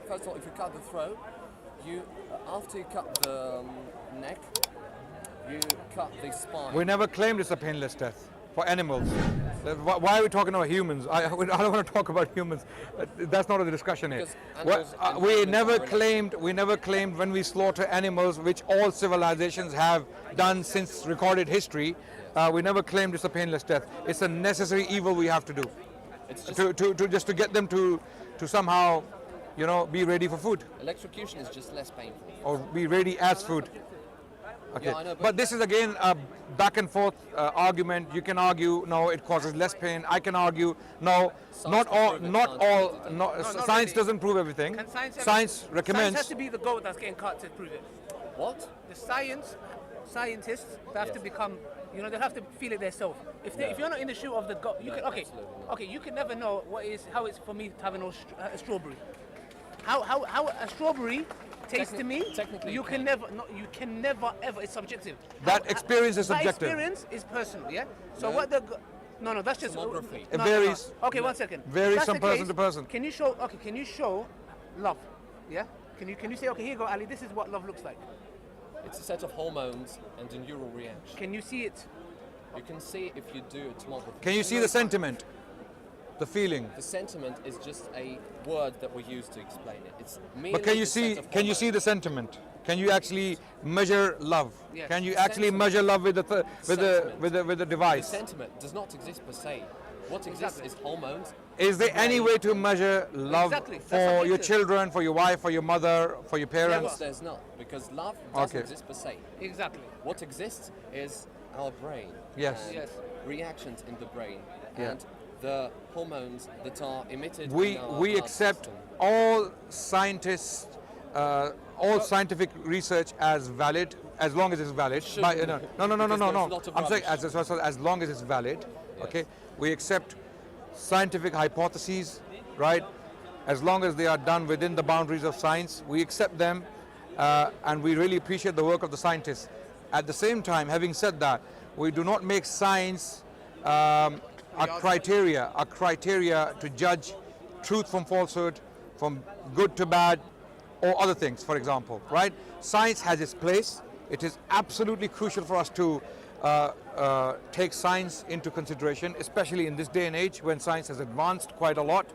first of all, if you cut the throat, after you cut the neck, you cut the spine. We never claimed it's a painless death for animals. Why are we talking about humans? I don't want to talk about humans. That's not what the discussion is. We never claimed when we slaughter animals, which all civilizations have done since recorded history. We never claimed it's a painless death. It's a necessary evil we have to do. It's just to get them to somehow, be ready for food. Electrocution is just less painful. Or be ready as food. Okay, yeah, I know, but this is again a back and forth argument. You can argue no, it causes less pain. I can argue no, not all. Science doesn't prove everything. Science recommends. Science has to be the goat that's getting cut to prove it. What? The scientists, they have to become. They have to feel it themselves. If you're not in the shoe of the goat, you can. Okay, you can never know how it's for me to have a strawberry. How a strawberry tastes to me, you can never ever. It's subjective. That experience is subjective. That experience is personal, yeah. So what the no, that's just demography. It varies. No. Okay, 1 second. Varies from person to person. Can you show? Okay, can you show love? Yeah. Can you say, okay, here you go, Ali. This is what love looks like. It's a set of hormones and a neural reaction. Can you see it? You can see if you do a tomography. Can you see the sentiment? The feeling. The sentiment is just a word that we use to explain it. It's merely But can you see the sentiment? Can you actually measure love? Yes. Can you actually measure love with the device? The sentiment does not exist per se. What exists is hormones. Is there any way to measure love for your children, for your wife, for your mother, for your parents? There's not, because love doesn't exist per se. Exactly. What exists is our brain. Yes. Yes. Reactions in the brain. Yeah. And the hormones that are emitted. We in our blood accept system. all scientists, all scientific research as valid, as long as it's valid. No. I'm saying as long as it's valid. Yes. Okay. We accept scientific hypotheses, right? As long as they are done within the boundaries of science, we accept them, and we really appreciate the work of the scientists. At the same time, having said that, we do not make science a criteria to judge truth from falsehood, from good to bad, or other things, for example, right? Science has its place. It is absolutely crucial for us to take science into consideration, especially in this day and age when science has advanced quite a lot,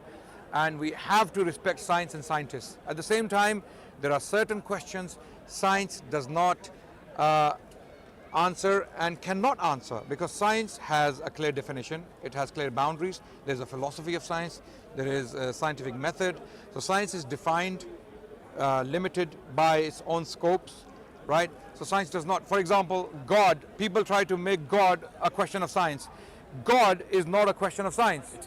and we have to respect science and scientists. At the same time, there are certain questions science does not answer and cannot answer, because science has a clear definition, it has clear boundaries, there's a philosophy of science, there is a scientific method. So science is defined, limited by its own scopes, right? So science does not, for example, God, people try to make God a question of science. God is not a question of science. It is.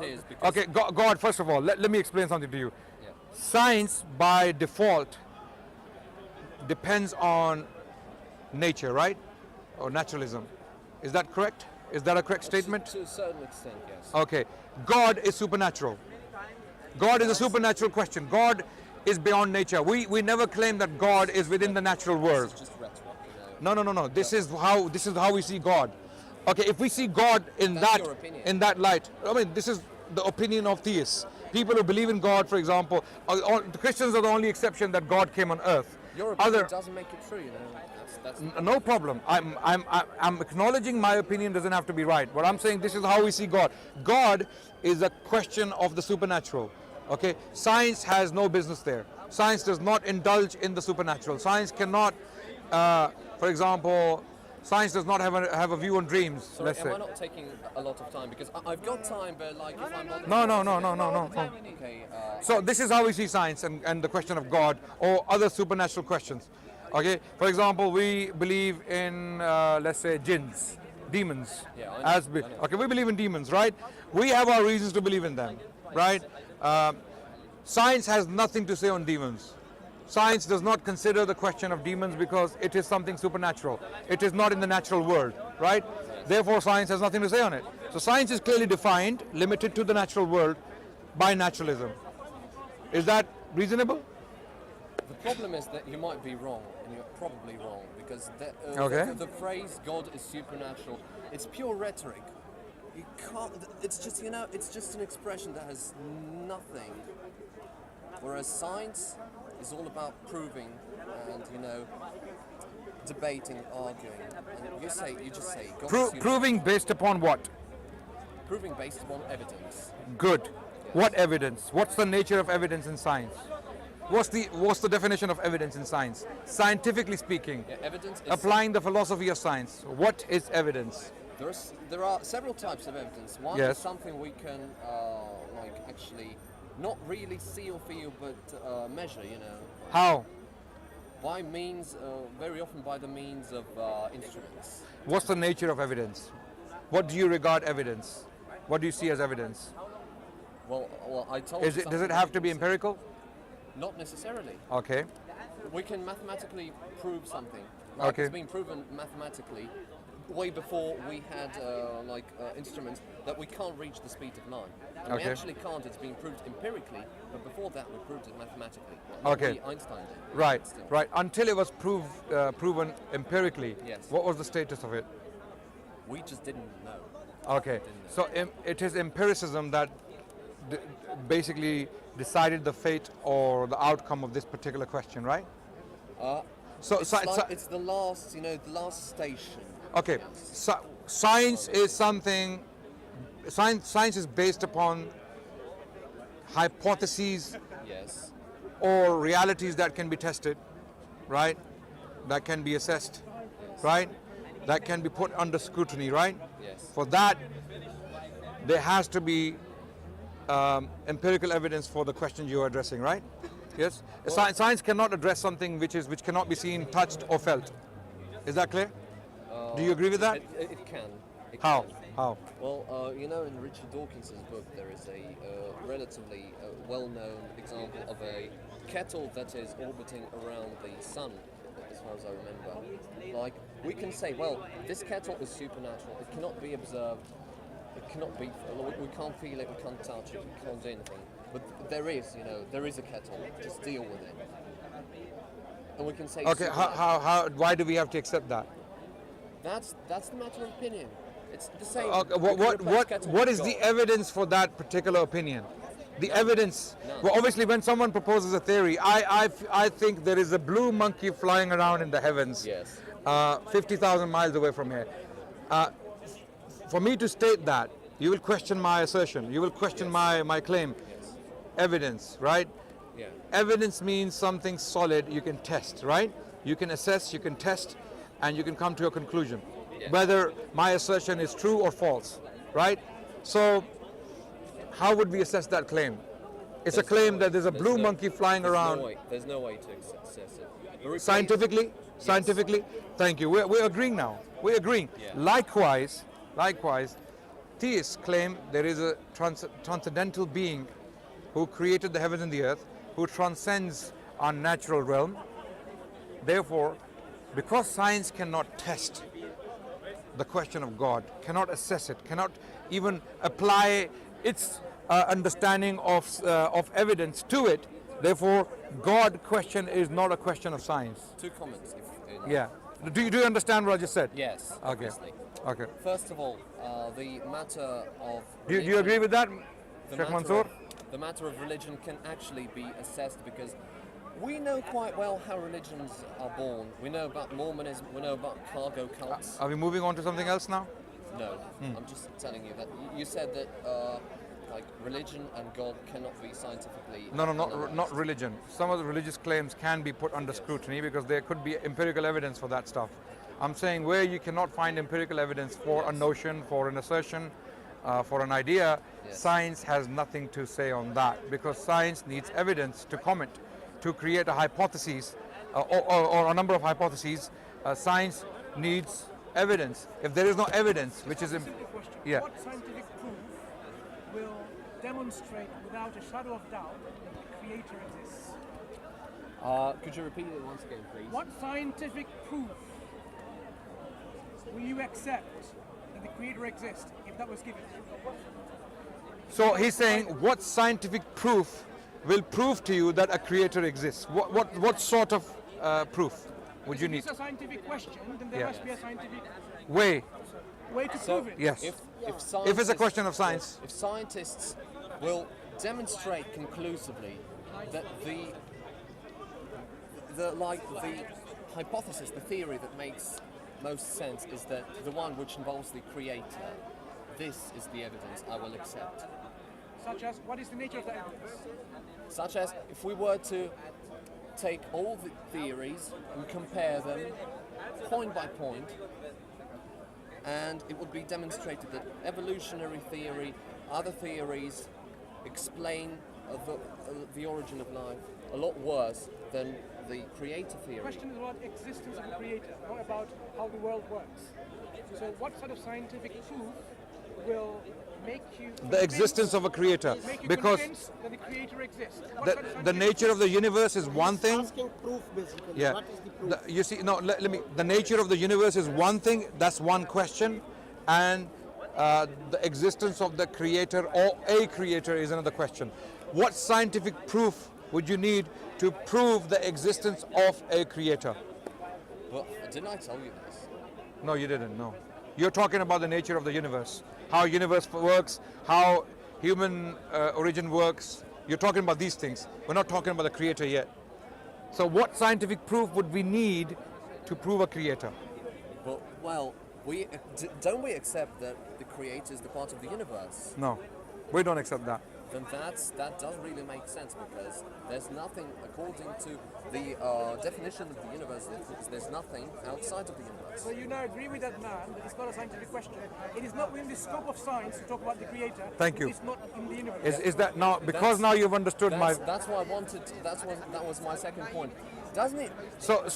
It is because okay, God, first of all, let me explain something to you. Yeah. Science by default depends on nature, right? Or naturalism. Is that correct? Is that a correct statement? To a certain extent, yes. Okay. God is supernatural. God is a supernatural question. God is beyond nature. We never claim that God is within the natural world. It's just rhetoric, No. This is how we see God. Okay, if we see God in that light, I mean, this is the opinion of theists. People who believe in God, for example, the Christians are the only exception that God came on earth. Your opinion doesn't make it true, That's no problem. I'm acknowledging my opinion doesn't have to be right. But I'm saying this is how we see God. God is a question of the supernatural. Okay, science has no business there. Science does not indulge in the supernatural. Science cannot, for example, science does not have a view on dreams. Sorry, let's say. Am I not taking a lot of time? Because I've got time, but like if I'm not... No. Okay, so this is how we see science and the question of God or other supernatural questions. Okay, for example, we believe in, let's say, jinns, demons. Yeah, I know. Okay, we believe in demons, right? We have our reasons to believe in them, right? Science has nothing to say on demons. Science does not consider the question of demons because it is something supernatural. It is not in the natural world, right? Therefore, science has nothing to say on it. So science is clearly defined, limited to the natural world by naturalism. Is that reasonable? The problem is that you might be wrong, and you're probably wrong, because the phrase God is supernatural, it's pure rhetoric. You can't, it's just, it's just an expression that has nothing Whereas science is all about proving and, you know, debating, arguing. And you just say, Proving based upon what? Proving based upon evidence. Good. What evidence? What's the nature of evidence in science? What's the definition of evidence in science? Scientifically speaking, evidence is applying the philosophy of science, what is evidence? There are several types of evidence. One is something we can like actually not really see or feel, but measure. You know. How? By means, very often by the means of instruments. What's the nature of evidence? What do you regard evidence? What do you see as evidence? Well, I told you. Does it have to be empirical? Not necessarily. Okay. We can mathematically prove something. Like it's been proven mathematically way before we had instruments that we can't reach the speed of light. And we actually can't. It's been proved empirically, but before that we proved it mathematically. Okay. Einstein did. Right. Right. Until it was proven empirically. Yes. What was the status of it? We just didn't know. Okay. So it is empiricism that basically decided the fate or the outcome of this particular question, right? It's the last, you know, the last station. Okay. Yes. Science is something. Science is based upon hypotheses Yes. or realities that can be tested, right? That can be assessed, right? That can be put under scrutiny, right? Yes. For that, there has to be empirical evidence for the question you are addressing, right? Yes. Science cannot address something which cannot be seen, touched, or felt. Is that clear? Do you agree with that? It can. How? Can. How? Well, you know, in Richard Dawkins's book, there is a relatively well-known example of a kettle that is orbiting around the sun, as far as I remember. Like, we can say, well, this kettle is supernatural. It cannot be observed. It cannot be. We can't feel it. We can't touch it. We can't do anything. But there is, you know, there is a kettle. Just deal with it. And we can say. Okay. How? Why do we have to accept that? That's the matter of opinion. It's the same. Okay, what is the evidence for that particular opinion? The evidence. None. Well, obviously, when someone proposes a theory, I think there is a blue monkey flying around in the heavens. Yes. 50,000 miles away from here. For me to state that, you will question my assertion. You will question my claim. Yes. Evidence, right? Yeah. Evidence means something solid you can test, right? You can assess, you can test, and you can come to a conclusion. Yes. Whether my assertion is true or false, right? So, how would we assess that claim? It's a claim that there's a blue monkey flying around. There's no way to assess it. Scientifically? Yes. Scientifically? Thank you. We're agreeing now. We're agreeing. Yeah. Likewise, theists claim there is a transcendental being who created the heavens and the earth, who transcends our natural realm. Therefore, because science cannot test the question of God, cannot assess it, cannot even apply its understanding of evidence to it, therefore, God question is not a question of science. 2 comments. Yeah. Do you understand what I just said? Yes. Okay. Obviously. Okay. First of all, the matter of. Do you agree with that, the Sheikh matter Mansur? the matter of religion can actually be assessed because we know quite well how religions are born. We know about Mormonism. We know about cargo cults. Are we moving on to something else now? No, I'm just telling you that you said that like religion and God cannot be scientifically. No, analyzed. not religion. Some of the religious claims can be put under scrutiny because there could be empirical evidence for that stuff. I'm saying where you cannot find empirical evidence for a notion, for an assertion, for an idea, science has nothing to say on that because science needs evidence to comment, to create a hypothesis or a number of hypotheses. Science needs evidence. If there is no evidence, which is yeah. What scientific proof will demonstrate without a shadow of doubt that the Creator exists? Could you repeat it once again, please? What scientific proof will you accept that the Creator exists if that was given? So he's saying, what scientific proof will prove to you that a Creator exists? What sort of proof would you need? If it's a scientific question, then there has to be a scientific way to prove it. Yes. If it's a question of science. If scientists will demonstrate conclusively that the hypothesis, the theory that makes most sense is that the one which involves the creator. This is the evidence I will accept. Such as, what is the nature of the evidence? Such as, if we were to take all the theories and compare them point by point, and it would be demonstrated that evolutionary theory, other theories explain the origin of life a lot worse than the creator theory. The question is about existence of the creator, not about how the world works. So what sort of scientific proof will make you The existence of a creator, make you because convinced that the creator exists? What sort of the scientific nature of the universe is one thing. Asking proof basically. Yeah. What is the proof? You see, no, let me. The nature of the universe is one thing. That's one question, and the existence of the creator or a creator is another question. What scientific proof would you need to prove the existence of a creator? But didn't I tell you this? No, you didn't. No, you're talking about the nature of the universe, how universe works, how human origin works. You're talking about these things. We're not talking about the creator yet. So, what scientific proof would we need to prove a creator? But, well, don't we accept that the creator is the part of the universe? No, we don't accept that. Then that does really make sense, because there's nothing, according to the definition of the universe, there's nothing outside of the universe. So you now agree with Adnan that it's not a scientific question. It is not within the scope of science to talk about the creator. Thank you. It's not in the universe. Is that now, because now you've understood my... That's what I wanted. That was my second point. Doesn't it? So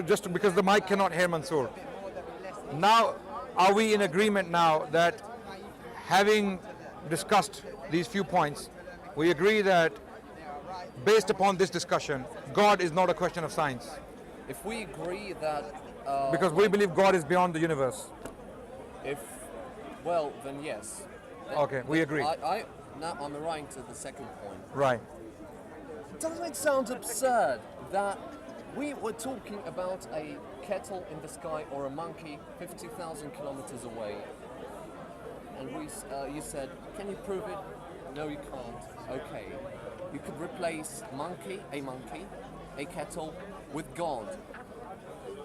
just because the mic cannot hear Mansur. Now, are we in agreement now that having discussed these few points, we agree that based upon this discussion, God is not a question of science? If we agree that... Because we believe God is beyond the universe. Well, then yes. Okay, we agree. Now I'm arriving to the second point. Right. Doesn't it sound absurd that we were talking about a kettle in the sky or a monkey 50,000 kilometers away, and you said, can you prove it? No, you can't. Okay. You could replace a kettle, with God,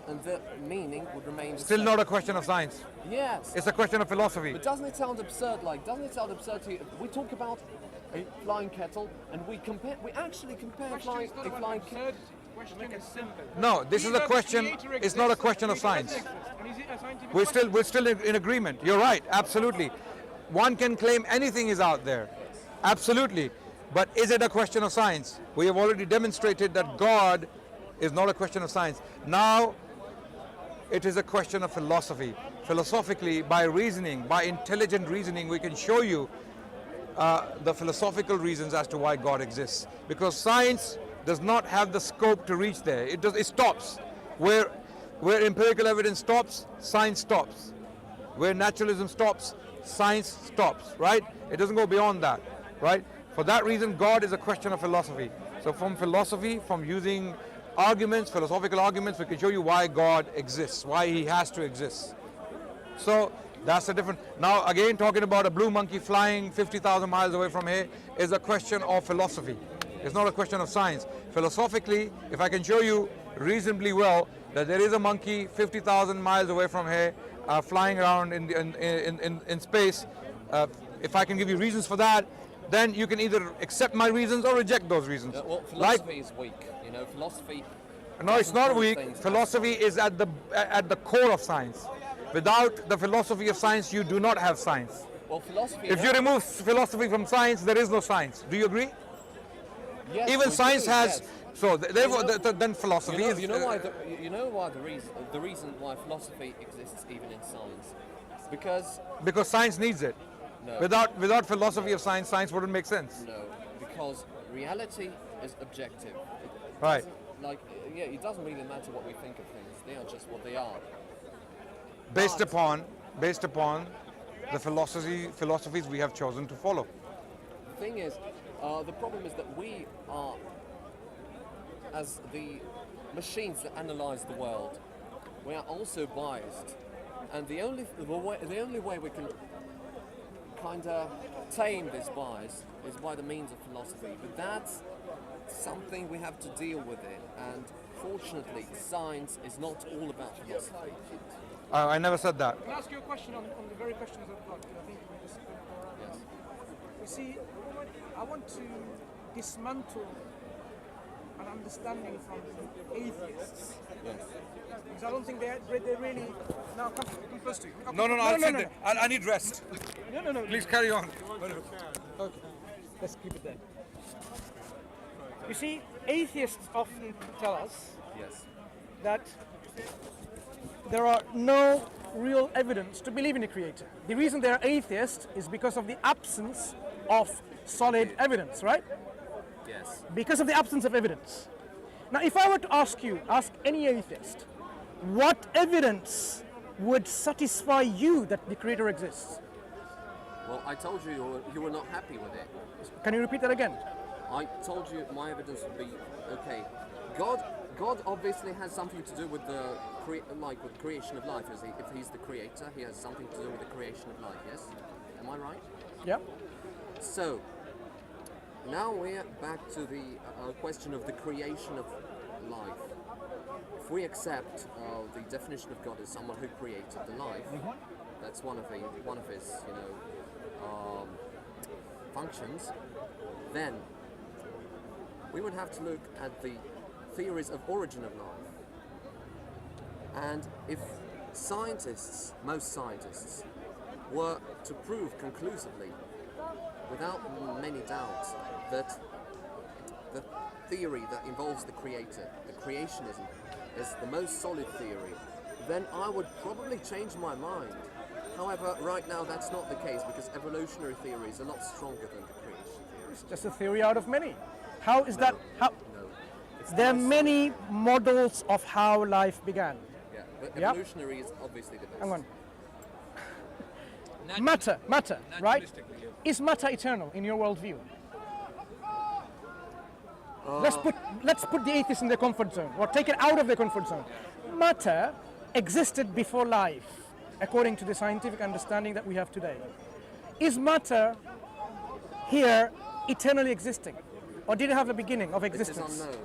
and the meaning would remain the Still same. not a question of science. Yes. It's a question of philosophy. But doesn't it sound absurd? Doesn't it sound absurd to you? We talk about a flying kettle, and we actually compare a flying kettle. Question is simple. No, this is a question. It's not a question of science. And is it a scientific We're question? still in agreement. You're right. Absolutely. One can claim anything is out there. Absolutely. But is it a question of science? We have already demonstrated that God is not a question of science. Now, it is a question of philosophy. Philosophically, by reasoning, by intelligent reasoning, we can show you the philosophical reasons as to why God exists. Because science does not have the scope to reach there. It stops. Where empirical evidence stops, science stops. Where naturalism stops, science stops, right? It doesn't go beyond that, right? For that reason, God is a question of philosophy. So from philosophy, from using arguments, philosophical arguments, we can show you why God exists, why he has to exist. So that's a different... Now again, talking about a blue monkey flying 50,000 miles away from here is a question of philosophy. It's not a question of science. Philosophically, if I can show you reasonably well that there is a monkey 50,000 miles away from here flying around in space, if I can give you reasons for that, then you can either accept my reasons or reject those reasons. Well, philosophy is weak. Philosophy... No, it's not weak. things. Philosophy is at the core of science. Without the philosophy of science, you do not have science. Well, philosophy... If you remove philosophy from science, there is no science. Do you agree? Yes, Even we science do, has... yes. So therefore, then philosophy is... You know why the reason why philosophy exists even in science? Because science needs it. No. Without philosophy of science, science wouldn't make sense. No, because reality is objective. Right. It doesn't really matter what we think of things. They are just what they are. Based upon the philosophies we have chosen to follow. The thing is, the problem is that we are, as the machines that analyze the world, we are also biased, and the only way we can kind of tame this bias is by the means of philosophy. But something we have to deal with it. And fortunately, science is not all about philosophy. I never said that. Can I ask you a question on the very questions I've got? I think we just go around. Yes. You see, I want to dismantle an understanding from atheists. Yes. Because I don't think they really... Now, come close to you. Okay. No, I'll sit there. I need rest. No. Please carry on. Okay, let's keep it there. You see, atheists often tell us Yes. that there are no real evidence to believe in a creator. The reason they're atheists is because of the absence of solid evidence, right? Yes. Because of the absence of evidence. Now, if I were to ask any atheist, what evidence would satisfy you that the creator exists? Well, I told you you were not happy with it. Can you repeat that again? I told you my evidence would be okay. God obviously has something to do with the with creation of life. If he's the creator, he has something to do with the creation of life. Yes, am I right? Yeah. So now we're back to the question of the creation of life. If we accept the definition of God as someone who created the life, that's one of his functions. Then we would have to look at the theories of origin of life. And if most scientists, were to prove conclusively, without many doubts, that the theory that involves the creator, the creationism, is the most solid theory, then I would probably change my mind. However, right now that's not the case, because evolutionary theory is a lot stronger than the creation theory. It's just a theory out of many. How is that? How? No. It's There are the most many models of how life began. solid. Yeah, but Yep. evolutionary is obviously the best. Hang on. Matter, right? Is matter eternal in your worldview? Let's put the atheist in their comfort zone, or take it out of their comfort zone. Matter existed before life, according to the scientific understanding that we have today. Is matter here eternally existing, or did it have a beginning of It is existence? unknown.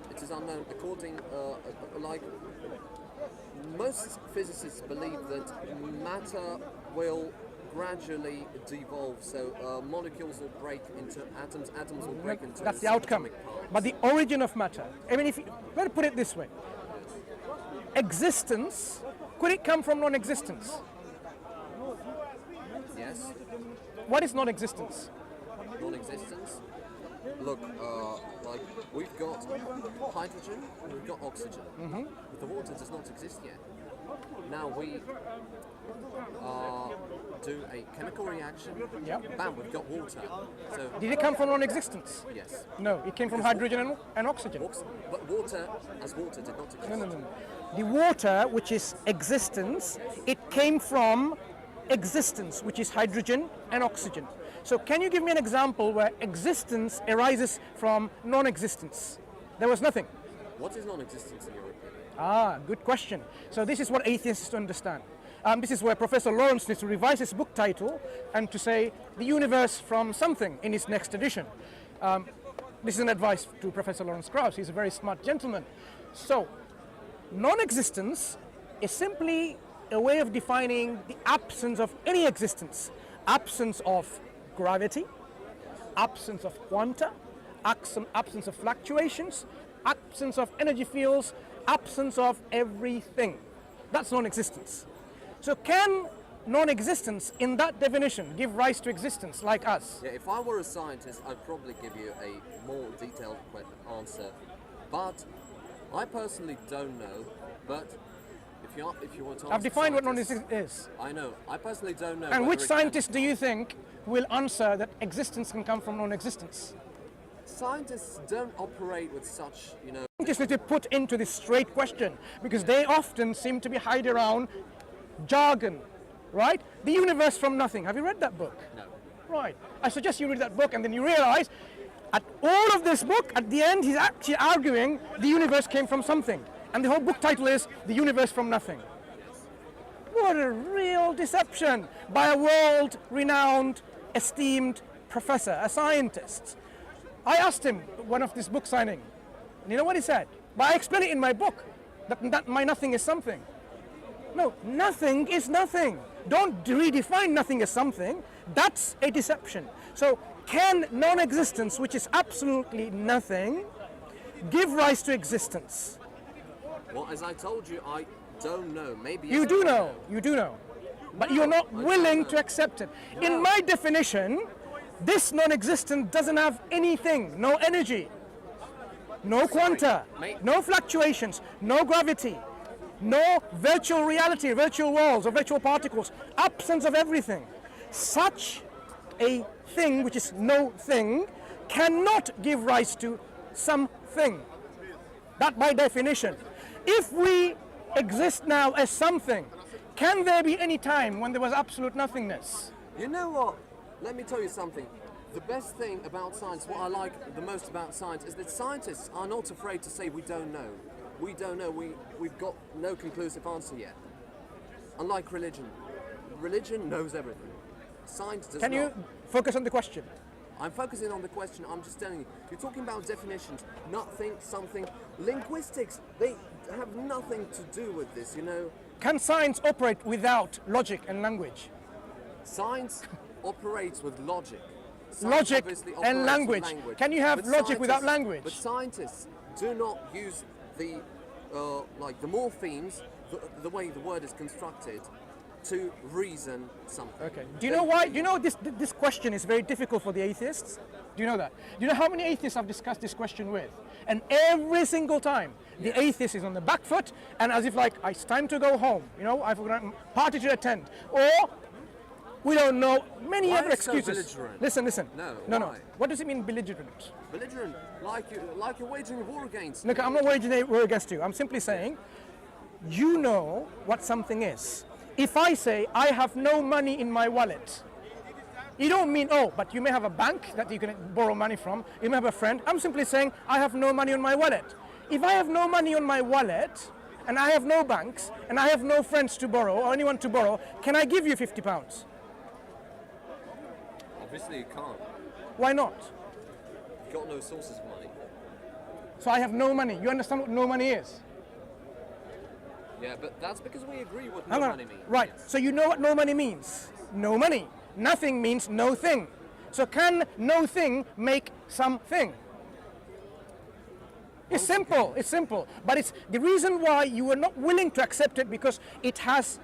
It is unknown. According, like most physicists believe that matter will gradually devolve. So molecules will break into atoms. Atoms will break into. That's the outcome. subatomic parts. But the origin of matter, I mean, let me put it this way. Existence, could it come from non-existence? Yes, What is non-existence? non-existence. Look, like we've got hydrogen and we've got oxygen. But the water does not exist yet. Now we do a chemical reaction. Yep. Bam, we've got water. So Did it come from non-existence? yes, No, it came from hydrogen and oxygen. but water as water did not exist. No. The water, which is existence, it came from existence, which is hydrogen and oxygen. So can you give me an example where existence arises from non-existence? There was nothing. What is non-existence in your opinion? Ah, good question. So this is what atheists understand. This is where Professor Lawrence needs to revise his book title and to say the universe from something in his next edition. This is an advice to Professor Lawrence Krauss. He's a very smart gentleman. So non-existence is simply a way of defining the absence of any existence. Absence of gravity, absence of quanta, absence of fluctuations, absence of energy fields, absence of everything. That's non-existence. So can non-existence in that definition give rise to existence like us? Yeah, if I were a scientist, I'd probably give you a more detailed answer. But I personally don't know. But if you want to ask I've defined what scientists- non-existence is. I know. I personally don't know. And whether which it can- scientist do you think will answer that existence can come from non-existence? Scientists don't operate with such, Scientists need to put into this straight question because they often seem to be hiding around jargon, right? The Universe from Nothing. Have you read that book? No. Right. I suggest you read that book and then you realize at all of this book, at the end, he's actually arguing the universe came from something. And the whole book title is The Universe from Nothing. What a real deception by a world-renowned, esteemed professor, a scientist. I asked him one of this book signing, and you know what he said? But I explain it in my book, that my nothing is something. No, nothing is nothing. Don't redefine nothing as something. That's a deception. So can non-existence, which is absolutely nothing, give rise to existence? Well, as I told you, I don't know. Maybe You do know, but you're not willing to accept it. In my definition, this non-existent doesn't have anything, no energy, no quanta, no fluctuations, no gravity, no virtual reality, virtual worlds or virtual particles, absence of everything. Such a thing, which is no thing, cannot give rise to something. That by definition. If we exist now as something, can there be any time when there was absolute nothingness? You know what? Let me tell you something. The best thing about science, what I like the most about science, is that scientists are not afraid to say we don't know. We don't know. We've got no conclusive answer yet. Unlike religion. Religion knows everything. Science does not. Can you focus on the question? I'm focusing on the question. I'm just telling you. You're talking about definitions. Nothing, something. Linguistics, they have nothing to do with this, you know. Can science operate without logic and language? Science operates with logic. Science Logic obviously and operates with language. Can you have But logic without scientists- language? But scientists do not use the like the morphemes, the way the word is constructed, to reason something. Okay. Do you know why? Do you know this question is very difficult for the atheists? Do you know that? Do you know how many atheists I've discussed this question with? And every single time, the atheist is on the back foot, and as if like, it's time to go home. You know, I've got a party to attend, or we don't know. Many Why other are you so excuses. belligerent? Listen. No, no. why? What does it mean belligerent? Belligerent, like you're waging war against. Look, I'm not waging a war against you. I'm simply saying, you know what something is. If I say I have no money in my wallet, you don't mean, oh, but you may have a bank that you can borrow money from. You may have a friend. I'm simply saying I have no money on my wallet. If I have no money on my wallet, and I have no banks, and I have no friends to borrow or anyone to borrow, can I give you £50? Obviously you can't. Why not? You've got no sources of money. So I have no money. You understand what no money is? Yeah, but that's because we agree what no Hang on. money means. Right. So you know what no money means? No money. Nothing means no thing. So can no thing make something? It's simple. It's simple. But it's the reason why you are not willing to accept it, because it has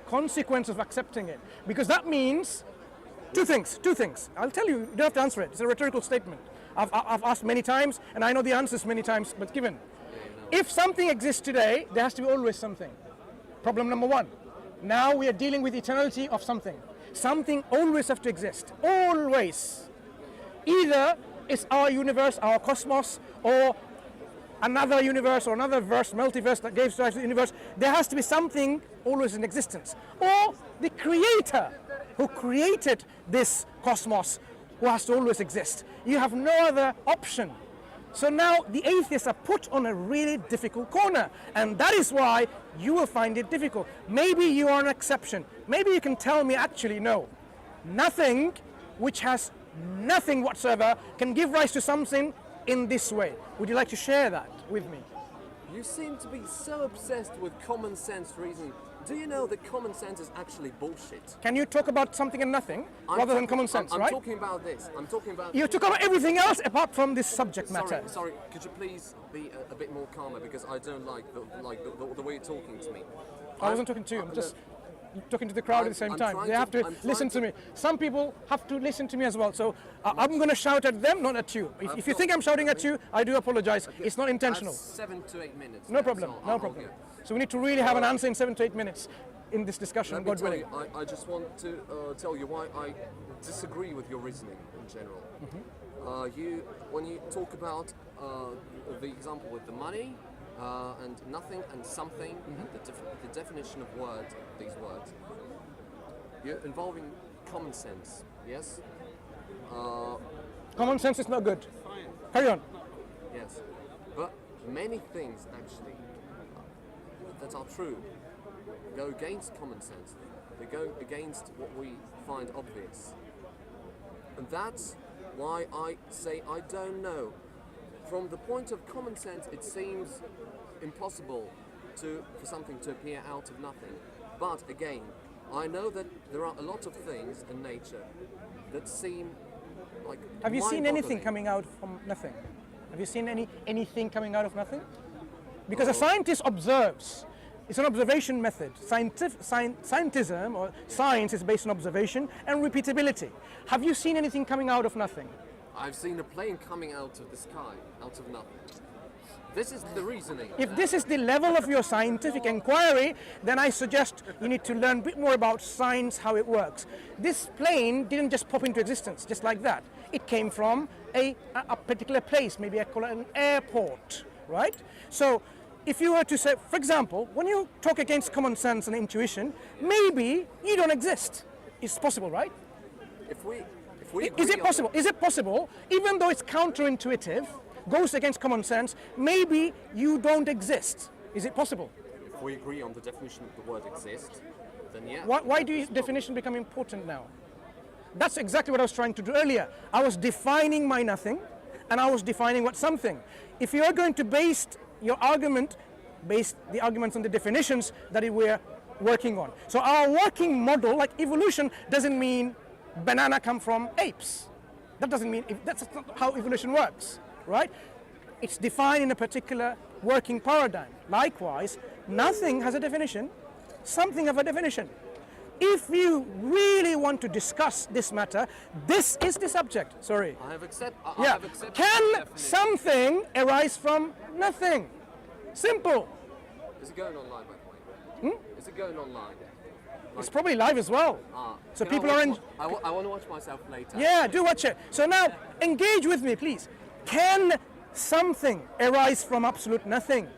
consequences of accepting it. Because that means two things. I'll tell you. You don't have to answer it. It's a rhetorical statement. I've asked many times, and I know the answers many times, but given. If something exists today, there has to be always something. Problem number one. Now we are dealing with eternity of something. Something always has to exist. Always. Either it's our universe, our cosmos, or another universe or another verse, multiverse that gives rise to the universe. There has to be something always in existence. Or the creator who created this cosmos, who has to always exist. You have no other option. So now the atheists are put on a really difficult corner, and that is why you will find it difficult. Maybe you are an exception. Maybe you can tell me actually no. Nothing which has nothing whatsoever can give rise to something in this way. Would you like to share that with me? You seem to be so obsessed with common sense reasoning. Do you know that common sense is actually bullshit? Can you talk about something and nothing rather than common sense, I'm right? talking about this. I'm talking about... You talk about everything else apart from this subject matter. Sorry, could you please be a bit more calmer, because I don't like the way you're talking to me. I wasn't talking to you. I'm just talking to the crowd at the same time. They have to listen to me. Some people have to listen to me as well. So I'm going to shout at them, not at you. If you think I'm shouting at you, I do apologize. It's not intentional. 7 to 8 minutes. No problem. No problem. So we need to really have an answer in 7 to 8 minutes in this discussion. God willing. I just want to tell you why I disagree with your reasoning in general. When you talk about the example with the money and nothing and something, the definition of these words, you're involving common sense. Yes. Common sense is not good. Carry on. Yes, but many things actually that are true go against common sense. They go against what we find obvious, and that's why I say I don't know. From the point of common sense, it seems impossible for something to appear out of nothing. But again, I know that there are a lot of things in nature that seem like Have you seen anything mind-boggling. coming out from nothing? Have you seen anything coming out of nothing? Because a scientist observes. It's an observation method. Scientism or science is based on observation and repeatability. Have you seen anything coming out of nothing? I've seen a plane coming out of the sky, out of nothing. This is the reasoning. If this is the level of your scientific inquiry, then I suggest you need to learn a bit more about science, how it works. This plane didn't just pop into existence just like that. It came from a particular place, maybe I call it an airport, right? So if you were to say, for example, when you talk against common sense and intuition, maybe you don't exist. It's possible, right? If we Is agree it on possible? that- Is it possible, even though it's counterintuitive, goes against common sense, maybe you don't exist? Is it possible? If we agree on the definition of the word exist, then yeah. Why do definition become important now? That's exactly what I was trying to do earlier. I was defining my nothing, and I was defining what something. If you are going to base your argument, base the arguments on the definitions that we're working on. So our working model, like evolution, doesn't mean banana come from apes. That doesn't mean, that's not how evolution works, right? It's defined in a particular working paradigm. Likewise, nothing has a definition, something has a definition. If you really want to discuss this matter, this is the subject. Sorry. I have accepted. Yeah. the Can definition. something arise from nothing? Simple. Is it going online, by the way? Is it going online? It's probably live as well. So Can I people are watch in. I want to watch myself later. Yeah, do watch it. So now, engage with me, please. Can something arise from absolute nothing?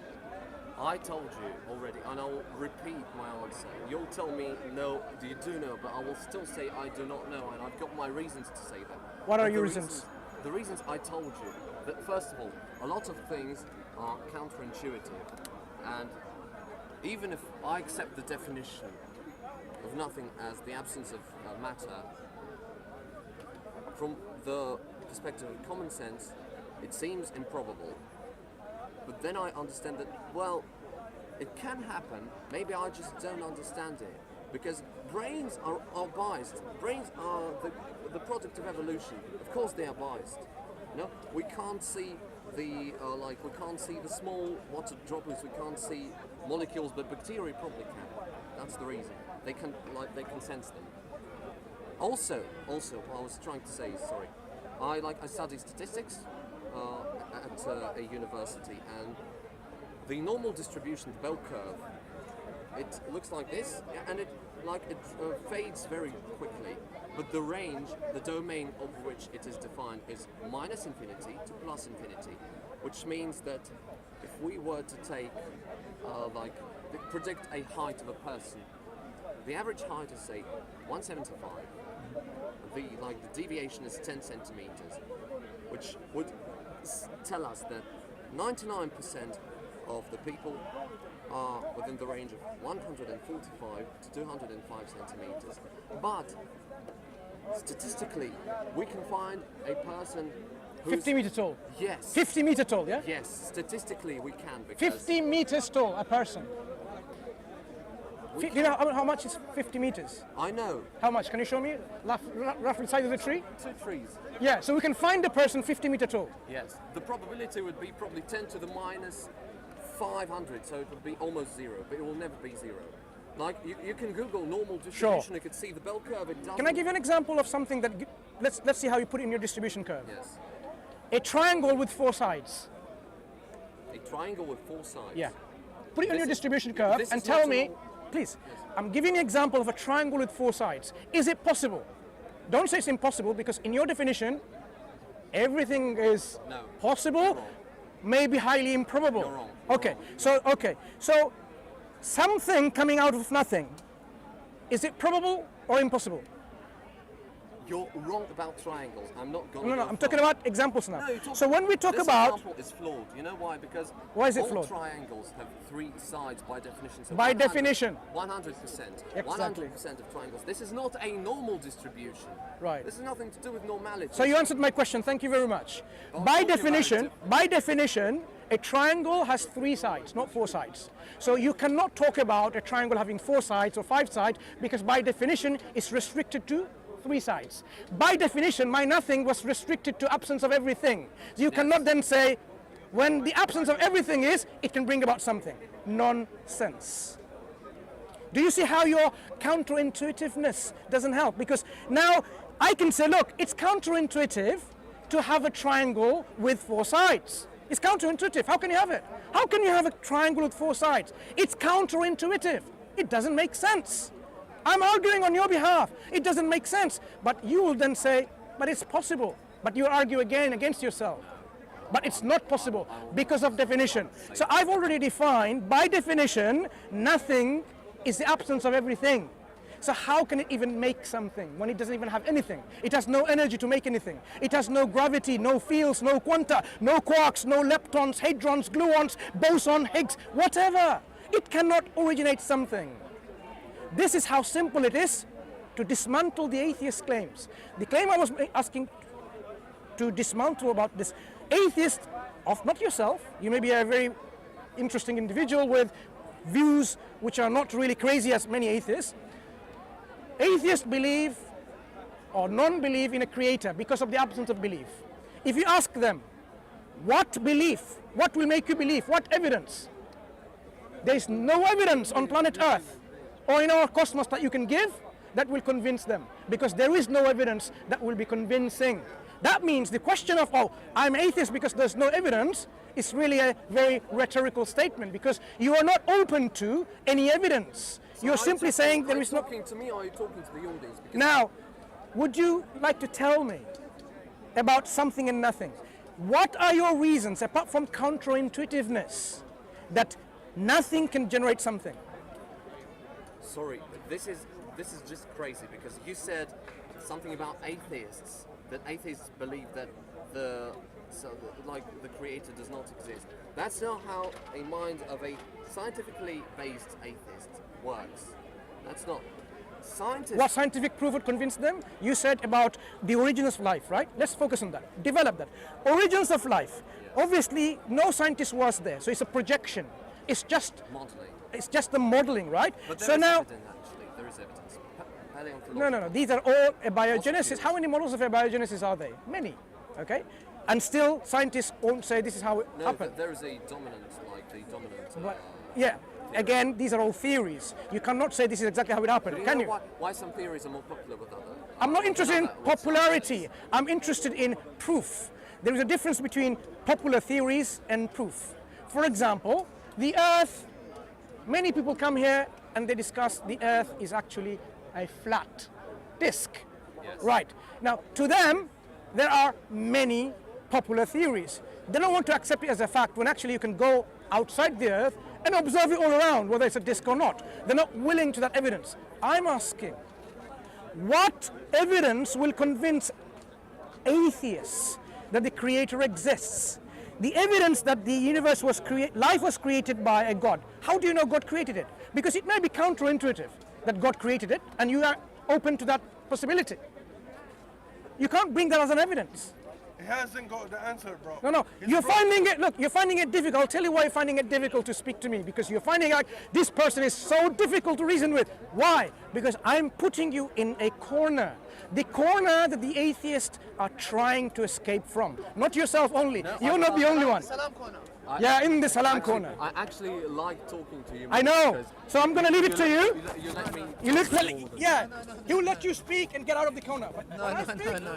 I told you already, and I'll repeat my answer. You'll tell me no, you do know, but I will still say I do not know, and I've got my reasons to say that. What are But your the reasons? The reasons I told you that first of all, a lot of things are counterintuitive, and even if I accept the definition of nothing as the absence of matter, from the perspective of common sense, it seems improbable. But then I understand that, well, it can happen, maybe I just don't understand it. Because brains are biased. Brains are the product of evolution. Of course they are biased. No, we can't see we can't see the small water droplets, we can't see molecules, but bacteria probably can. That's the reason. They can sense them. Also, what I was trying to say, sorry, I study statistics at a university, and the normal distribution, the bell curve, it looks like this, and it fades very quickly. But the range, the domain of which it is defined, is minus infinity to plus infinity, which means that if we were to take, predict a height of a person, the average height is say 175. The deviation is 10 centimeters, which would tell us that 99% of the people are within the range of 145 to 205 centimeters. But statistically, we can find a person who's 50 meters tall. Yes. 50 meters tall, yeah? Yes, statistically we can, because 50 meters tall, a person. Do you know how much is 50 meters? I know How much? Can you show me? Roughly size of the tree? 2 trees. Yeah, so we can find a person 50 meters tall. Yes. The probability would be probably 10 to the minus 500, so it would be almost zero, but it will never be zero. Like, you can Google normal distribution, you can see the bell curve, it doesn't... Can I give you an example of something that, let's see how you put it in your distribution curve. Yes. A triangle with 4 sides. A triangle with 4 sides. Yeah. Put it on This your is- distribution curve this and is tell not me, normal. please, I'm giving you an example of a triangle with 4 sides. Is it possible? Don't say it's impossible, because in your definition, everything is No. possible, You're wrong. maybe highly improbable. You're wrong. Okay, so something coming out of nothing, is it probable or impossible? You're wrong about triangles. I'm not going. No, I'm talking about examples now. No, so when we talk this about, example is flawed. You know why? Because why is it all flawed? triangles have 3 sides by definition. So By definition. 100%. Exactly. 100% of triangles. This is not a normal distribution. Right. This has nothing to do with normality. So you answered my question. Thank you very much. Well, By talking about definition, a triangle has 3 sides, not 4 sides. So you cannot talk about a triangle having 4 sides or 5 sides because by definition it's restricted to 3 sides. By definition, my nothing was restricted to absence of everything. So you cannot then say, when the absence of everything is, it can bring about something. Nonsense. Do you see how your counterintuitiveness doesn't help? Because now I can say, look, it's counterintuitive to have a triangle with 4 sides. It's counterintuitive. How can you have it? How can you have a triangle with 4 sides? It's counterintuitive. It doesn't make sense. I'm arguing on your behalf. It doesn't make sense. But you will then say, but it's possible. But you argue again against yourself. But it's not possible because of definition. So I've already defined, by definition, nothing is the absence of everything. So how can it even make something when it doesn't even have anything? It has no energy to make anything. It has no gravity, no fields, no quanta, no quarks, no leptons, hadrons, gluons, boson, Higgs, whatever. It cannot originate something. This is how simple it is to dismantle the atheist claims. The claim I was asking to dismantle about this atheist of not yourself, you may be a very interesting individual with views which are not really crazy as many atheists. Atheists believe or non-believe in a creator because of the absence of belief. If you ask them, what belief, what will make you believe, what evidence? There is no evidence on planet Earth or in our cosmos that you can give that will convince them, because there is no evidence that will be convincing. That means the question of, oh, I'm atheist because there's no evidence, is really a very rhetorical statement, because you are not open to any evidence. So You're simply saying there is no... Are you talking to me or are you talking to the audience? Because Now, would you like to tell me about something and nothing? What are your reasons, apart from counterintuitiveness, that nothing can generate something? Sorry, this is just crazy, because you said something about atheists, that atheists believe that the creator does not exist. That's not how a mind of a scientifically based atheist works. That's not scientists. What scientific proof would convince them? You said about the origins of life, right? Let's focus on that. Develop that. Origins of life. Yeah. Obviously, no scientist was there, so it's a projection. It's just modeling. It's just the modeling, right? But there so is now, evidence, actually. There is evidence. no. These are all abiogenesis. How many models of abiogenesis are there? Many. Okay, and still scientists won't say this is how it happened. There is a dominant, Yeah. Again, these are all theories. You cannot say this is exactly how it happened, can you? Why some theories are more popular with others? I'm not interested in popularity. I'm interested in proof. There is a difference between popular theories and proof. For example, the Earth, many people come here and they discuss the Earth is actually a flat disk. Yes. Right. Now, to them, there are many popular theories. They don't want to accept it as a fact when actually you can go outside the Earth and observe it all around, whether it's a disk or not. They're not willing to that evidence. I'm asking, what evidence will convince atheists that the creator exists? The evidence that the universe was life was created by a God. How do you know God created it? Because it may be counterintuitive that God created it, and you are open to that possibility. You can't bring that as an evidence. He hasn't got the answer, bro. No. You're finding it difficult. I'll tell you why you're finding it difficult to speak to me. Because you're finding like this person is so difficult to reason with. Why? Because I'm putting you in a corner. The corner that the atheists are trying to escape from. Not yourself only. No, You're not the only one. Salam corner. In the salam corner. I actually like talking to you. I know. So I'm going to leave it to you. You let me. He will let you speak and get out of the corner. But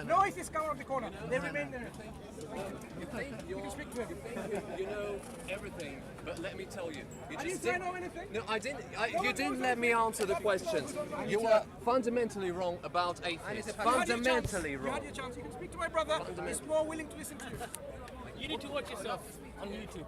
No, atheists come out of the corner. They remain there. You can speak to him. You know everything, but let me tell you. I didn't say I know anything. No, I didn't. You didn't let me answer the questions. You were fundamentally wrong about atheists. Fundamentally You wrong. had your chance. You can speak to my brother. He's more willing to listen to you. You need to watch yourself on YouTube.